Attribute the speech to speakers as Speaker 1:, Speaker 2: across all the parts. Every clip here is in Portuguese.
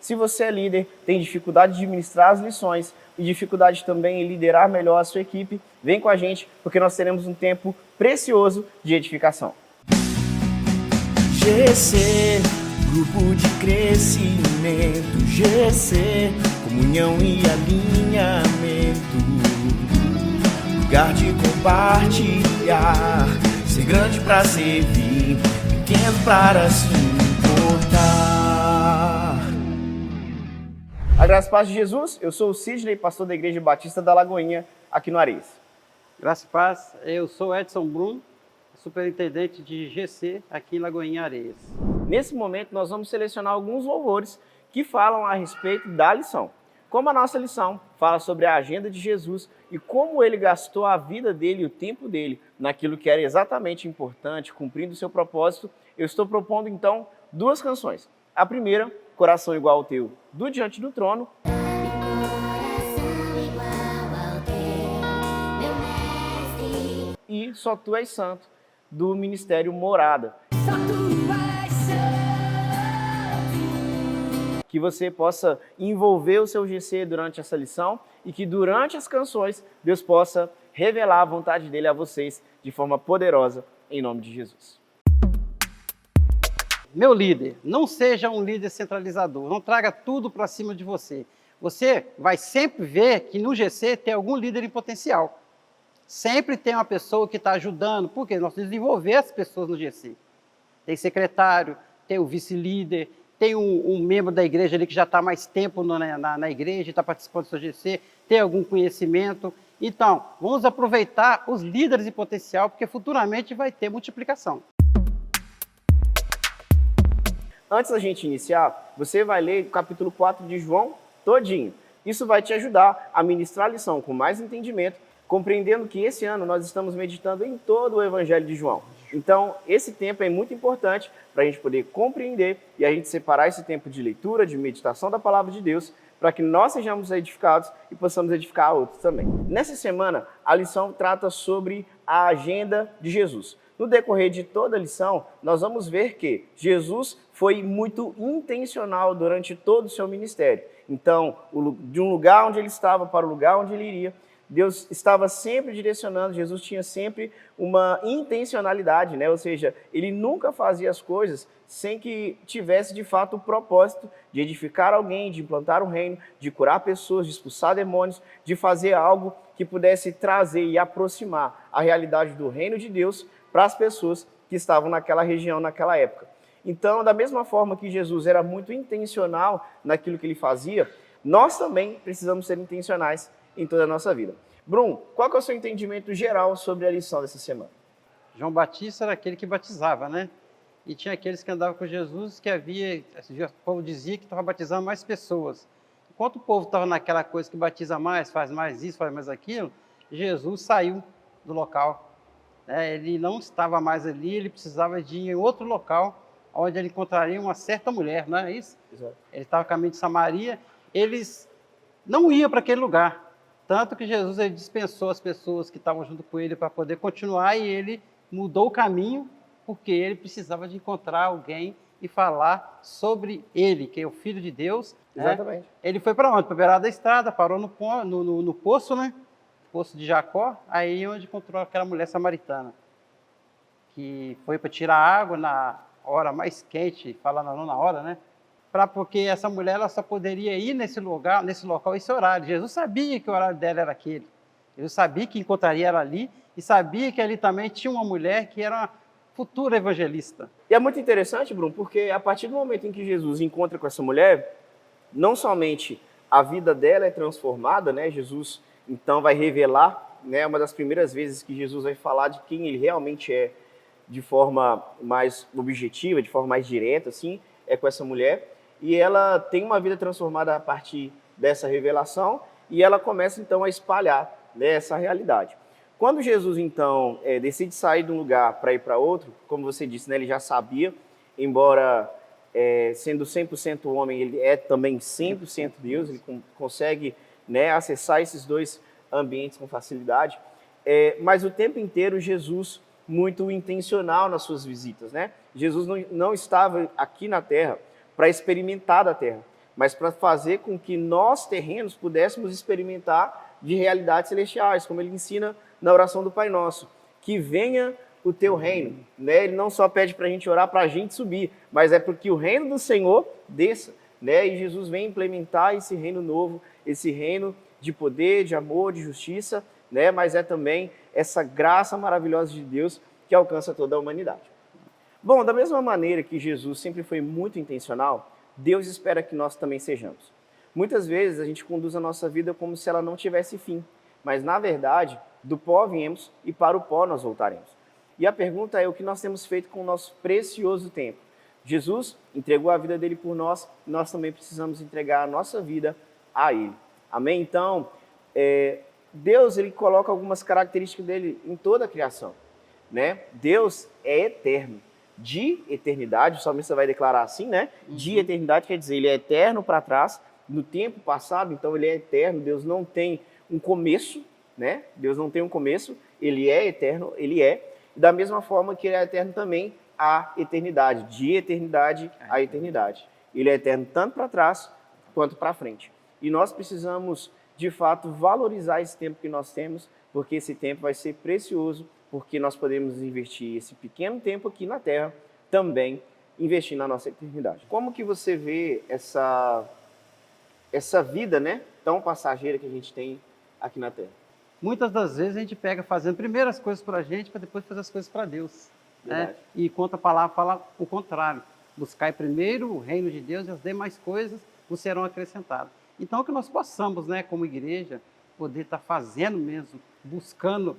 Speaker 1: Se você é líder, tem dificuldade de ministrar as lições e dificuldade também em liderar melhor a sua equipe, vem com a gente, porque nós teremos um tempo precioso de edificação.
Speaker 2: GC, grupo de crescimento, GC, comunhão e alinhamento, lugar de compartilhar, ser grande para servir, pequeno para se importar.
Speaker 1: A graça e paz de Jesus, eu sou o Sidney, pastor da Igreja Batista da Lagoinha, aqui no Areias.
Speaker 3: Graça e paz, eu sou Edson Brum, superintendente de GC aqui em Lagoinha Areias.
Speaker 1: Nesse momento, nós vamos selecionar alguns louvores que falam a respeito da lição. Como a nossa lição fala sobre a agenda de Jesus e como ele gastou a vida dele e o tempo dele naquilo que era exatamente importante, cumprindo o seu propósito, eu estou propondo então duas canções. A primeira, Coração Igual ao Teu, do Diante do Trono. E Só Tu És Santo, do Ministério Morada. Que você possa envolver o seu GC durante essa lição e que durante as canções Deus possa revelar a vontade dele a vocês de forma poderosa, em nome de Jesus.
Speaker 3: Meu líder, não seja um líder centralizador, não traga tudo para cima de você. Você vai sempre ver que no GC tem algum líder em potencial. Sempre tem uma pessoa que está ajudando, porque nós temos que desenvolver as pessoas no GC. Tem secretário, tem o vice-líder, tem um membro da igreja ali que já está mais tempo na igreja, está participando do seu GC, tem algum conhecimento. Então, vamos aproveitar os líderes em potencial, porque futuramente vai ter multiplicação.
Speaker 1: Antes da gente iniciar, você vai ler o capítulo 4 de João todinho. Isso vai te ajudar a ministrar a lição com mais entendimento, compreendendo que esse ano nós estamos meditando em todo o Evangelho de João. Então, esse tempo é muito importante para a gente poder compreender e a gente separar esse tempo de leitura, de meditação da Palavra de Deus, para que nós sejamos edificados e possamos edificar outros também. Nessa semana, a lição trata sobre a agenda de Jesus. No decorrer de toda a lição, nós vamos ver que Jesus foi muito intencional durante todo o seu ministério. Então, de um lugar onde ele estava para o lugar onde ele iria, Deus estava sempre direcionando, Jesus tinha sempre uma intencionalidade, né? Ou seja, ele nunca fazia as coisas sem que tivesse de fato o propósito de edificar alguém, de implantar um reino, de curar pessoas, de expulsar demônios, de fazer algo que pudesse trazer e aproximar a realidade do reino de Deus para as pessoas que estavam naquela região, naquela época. Então, da mesma forma que Jesus era muito intencional naquilo que ele fazia, nós também precisamos ser intencionais em toda a nossa vida. Brum, qual que é o seu entendimento geral sobre a lição dessa semana?
Speaker 3: João Batista era aquele que batizava, né? E tinha aqueles que andavam com Jesus que o povo dizia que estava batizando mais pessoas. Enquanto o povo estava naquela coisa que batiza mais, faz mais isso, faz mais aquilo, Jesus saiu do local. Ele não estava mais ali, ele precisava de ir em outro local, onde ele encontraria uma certa mulher, não é isso?
Speaker 1: Exato.
Speaker 3: Ele estava a caminho de Samaria, eles não iam para aquele lugar. Tanto que Jesus ele dispensou as pessoas que estavam junto com ele para poder continuar e ele mudou o caminho porque ele precisava de encontrar alguém e falar sobre ele, que é o Filho de Deus.
Speaker 1: Exatamente.
Speaker 3: Né? Ele foi para onde? Para a beirada da estrada, parou no poço, né? Poço de Jacó, aí onde encontrou aquela mulher samaritana, que foi para tirar água na hora mais quente, falar na nona hora, né? Porque essa mulher ela só poderia ir nesse local, esse horário. Jesus sabia que o horário dela era aquele. Jesus sabia que encontraria ela ali e sabia que ali também tinha uma mulher que era uma futura evangelista.
Speaker 1: E é muito interessante, Bruno, porque a partir do momento em que Jesus encontra com essa mulher, não somente a vida dela é transformada, né? Jesus então vai revelar, né? Uma das primeiras vezes que Jesus vai falar de quem ele realmente é, de forma mais objetiva, de forma mais direta, assim, é com essa mulher. E ela tem uma vida transformada a partir dessa revelação e ela começa então a espalhar, né, essa realidade. Quando Jesus então decide sair de um lugar para ir para outro, como você disse, né, ele já sabia, embora sendo 100% homem, ele é também 100% Deus, ele consegue, né, acessar esses dois ambientes com facilidade, mas o tempo inteiro Jesus muito intencional nas suas visitas, né? Jesus não estava aqui na Terra para experimentar da terra, mas para fazer com que nós, terrenos, pudéssemos experimentar de realidades celestiais, como ele ensina na oração do Pai Nosso. Que venha o teu reino. Né? Ele não só pede para a gente orar para a gente subir, mas é porque o reino do Senhor desça. Né? E Jesus vem implementar esse reino novo, esse reino de poder, de amor, de justiça, né? Mas é também essa graça maravilhosa de Deus que alcança toda a humanidade. Bom, da mesma maneira que Jesus sempre foi muito intencional, Deus espera que nós também sejamos. Muitas vezes a gente conduz a nossa vida como se ela não tivesse fim, mas na verdade, do pó viemos e para o pó nós voltaremos. E a pergunta é o que nós temos feito com o nosso precioso tempo. Jesus entregou a vida dele por nós, nós também precisamos entregar a nossa vida a ele. Amém? Então, Deus ele coloca algumas características dele em toda a criação. Né? Deus é eterno. De eternidade, o salmista vai declarar assim, né? De eternidade quer dizer, ele é eterno para trás, no tempo passado, então ele é eterno, Deus não tem um começo, né? Deus não tem um começo, ele é eterno, ele é. Da mesma forma que ele é eterno também à eternidade, de eternidade à eternidade. Ele é eterno tanto para trás quanto para frente. E nós precisamos, de fato, valorizar esse tempo que nós temos, porque esse tempo vai ser precioso, porque nós podemos investir esse pequeno tempo aqui na Terra, também investir na nossa eternidade. Como que você vê essa vida, né, tão passageira que a gente tem aqui na Terra?
Speaker 3: Muitas das vezes a gente pega fazendo primeiro as coisas para a gente, para depois fazer as coisas para Deus. Né? E enquanto a palavra fala o contrário. Buscai primeiro o reino de Deus e as demais coisas vos serão acrescentadas. Então, que nós possamos, né, como igreja, poder estar fazendo mesmo, buscando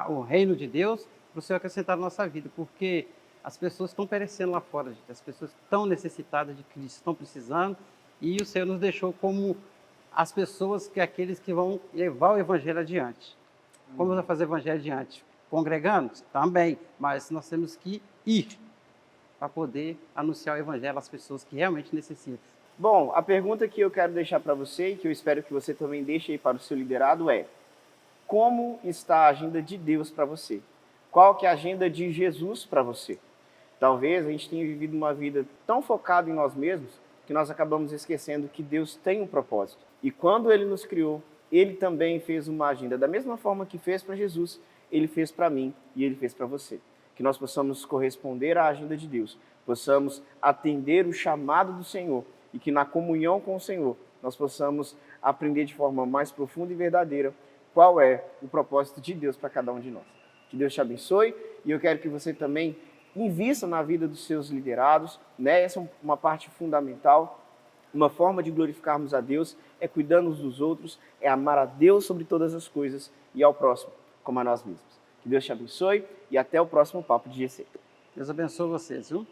Speaker 3: o reino de Deus para o Senhor acrescentar na nossa vida, porque as pessoas estão perecendo lá fora, gente. As pessoas estão necessitadas de Cristo, estão precisando, e o Senhor nos deixou como as pessoas, aqueles que vão levar o evangelho adiante. Como vamos fazer o evangelho adiante? Congregando? Também, mas nós temos que ir para poder anunciar o evangelho às pessoas que realmente necessitam.
Speaker 1: Bom, a pergunta que eu quero deixar para você, e que eu espero que você também deixe aí para o seu liderado é: como está a agenda de Deus para você? Qual que é a agenda de Jesus para você? Talvez a gente tenha vivido uma vida tão focada em nós mesmos que nós acabamos esquecendo que Deus tem um propósito. E quando Ele nos criou, Ele também fez uma agenda. Da mesma forma que fez para Jesus, Ele fez para mim e Ele fez para você. Que nós possamos corresponder à agenda de Deus, possamos atender o chamado do Senhor e que na comunhão com o Senhor nós possamos aprender de forma mais profunda e verdadeira qual é o propósito de Deus para cada um de nós. Que Deus te abençoe e eu quero que você também invista na vida dos seus liderados, né? Essa é uma parte fundamental. Uma forma de glorificarmos a Deus é cuidando uns dos outros, é amar a Deus sobre todas as coisas e ao próximo como a nós mesmos. Que Deus te abençoe e até o próximo Papo de GC.
Speaker 3: Deus abençoe vocês, viu?